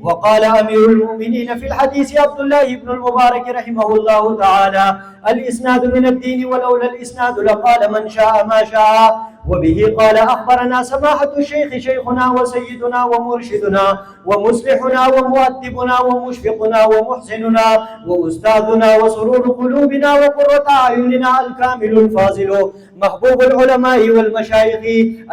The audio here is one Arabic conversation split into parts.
وقال أمير المؤمنين في الحديث عبد الله بن المبارك رحمه الله تعالى: الإسناد من الدين، ولولا الإسناد لقال من شاء ما شاء. وبه قال أخبرنا سماحة الشيخ شيخنا وسيدنا ومرشدنا ومصلحنا ومؤدبنا ومشفقنا ومحسننا وأستاذنا وسرور قلوبنا وقرة أعيننا الكامل الفاضل محبوب العلماء والمشايخ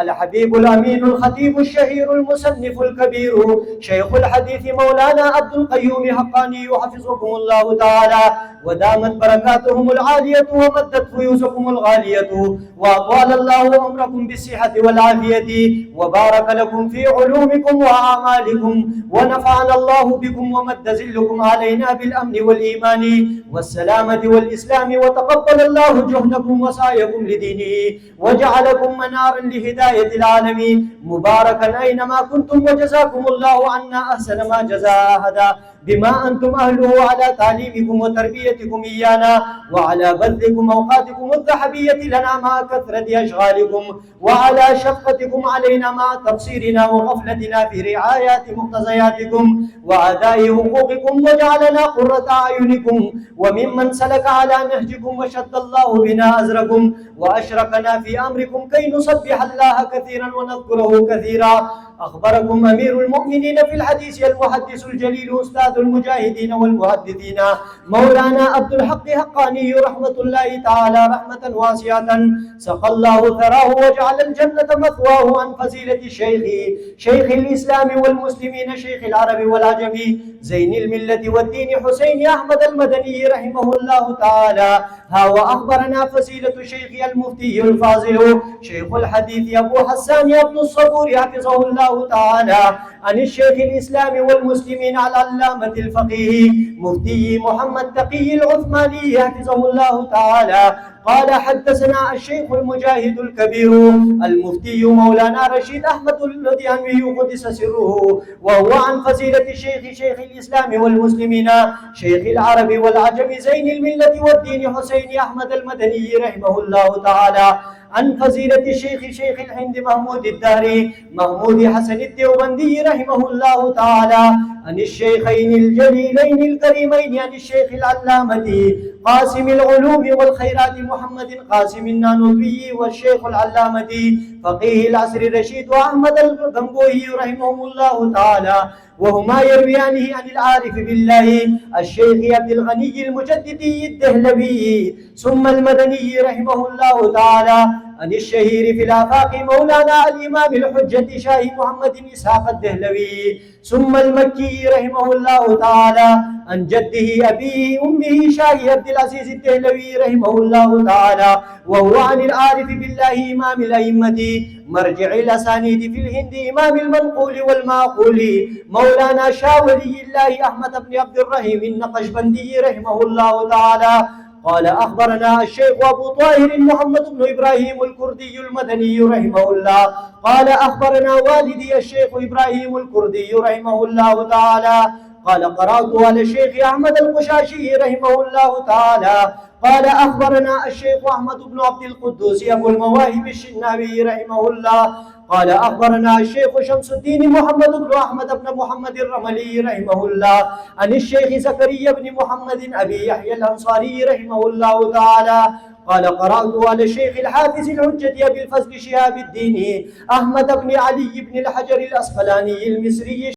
الحبيب الأمين الخطيب الشهير المصنف الكبير شيخ الحديث مولانا عبد القيوم حقاني حفظكم الله تعالى ودامت بركاتهم العالية ومدت فيوزكم الغالية وأطال الله عمركم بالصحة والعافية وبارك لكم في علومكم وأعمالكم ونفعنا الله بكم ومد ذلكم علينا بالأمن والإيمان والسلامة والإسلام وتقبل الله جهدكم وسعيكم لدينه وجعلكم منارا لهداية العالمين مباركا أينما كنتم وجزاكم الله عنا أحسن ما جزاء أحدا بما أنتم أهله على تعليمكم وتربيتكم إيانا وعلى بذلكم أوقاتكم الذهبية لنا مع كثرة أشغالكم وعلى شفقتكم علينا مع تقصيرنا وغفلتنا في رعاية مقتضياتكم وأداء حقوقكم وجعلنا قرة أعينكم وممن سلك على نهجكم وشد الله بنا أزركم وأشركنا في أمركم كي نسبح الله كثيرا ونذكره كثيرا. أخبركم أمير المؤمنين في الحديث المحدث الجليل أستاذ المجاهدين والمحدثين مولانا عبد الحق حقاني رحمة الله تعالى رحمة واسعة سقى الله ثراه وجعل الجنة مثواه عن فضيلة شيخ الإسلام والمسلمين شيخ العرب والعجم زين الملة والدين حسين أحمد المدني رحمه الله تعالى. ها وأخبرنا فضيلة شيخ المفتي الفاضل شيخ الحديث أبو حسان عبد الصبور حفظه الله تعالى عن الشيخ الإسلام والمسلمين العلامة الفقيه مفتي محمد تقي العثماني حفظه الله تعالى قال: حدثنا الشيخ المجاهد الكبير المفتي مولانا رشيد أحمد الذي قدس سره وهو عن فضيلة شيخ الإسلام والمسلمين شيخ العرب والعجم زين الملة والدين حسين أحمد المدني رحمه الله تعالى عن فضيلة شيخ الهند محمود الدهري محمود حسن الديوبندي رحمه الله تعالى عن الشيخين الجليلين الكريمين عن الشيخ العلامة قاسم العلوم والخيرات محمد قاسم النانوتوي والشيخ العلامة فقيه العصر رشيد أحمد الغنبوي رحمهم الله تعالى وهما يرويانه عن العارف بالله الشيخ عبد الغني المجددي الدهلوي ثم المدني رحمه الله تعالى عن الشهير في الآفاق مولانا الإمام الحجة شاه محمد إسحاق الدهلوي ثم المكي رحمه الله تعالى عن جده أبيه أمه شاه عبد العزيز الدهلوي رحمه الله تعالى وهو عن العارف بالله إمام الأئمة مرجع الأسانيد في الهند إمام المنقول والمعقول مولانا شاه ولي الله أحمد بن عبد الرحيم النقشبندي رحمه الله تعالى قال: أخبرنا الشيخ أبو طاهر محمد بن إبراهيم الكردي المدني رحمه الله قال: أخبرنا والدي الشيخ إبراهيم الكردي رحمه الله تعالى قال: قرأت على الشيخ أحمد القشاشي رحمه الله تعالى قال: أخبرنا الشيخ أحمد بن عبد القدوس أبو المواهب الشناوي رحمه الله قال: أخبرنا الشيخ شمس الدين محمد بن أحمد بن محمد الرملي رحمه الله عن الشيخ زكريا بن محمد أبي يحيى الأنصاري رحمه الله تعالى قال: قرأت على الشيخ الحافظ الحجة أبي الفضل شهاب الدين أحمد بن علي بن الحجر الأسقلاني المصري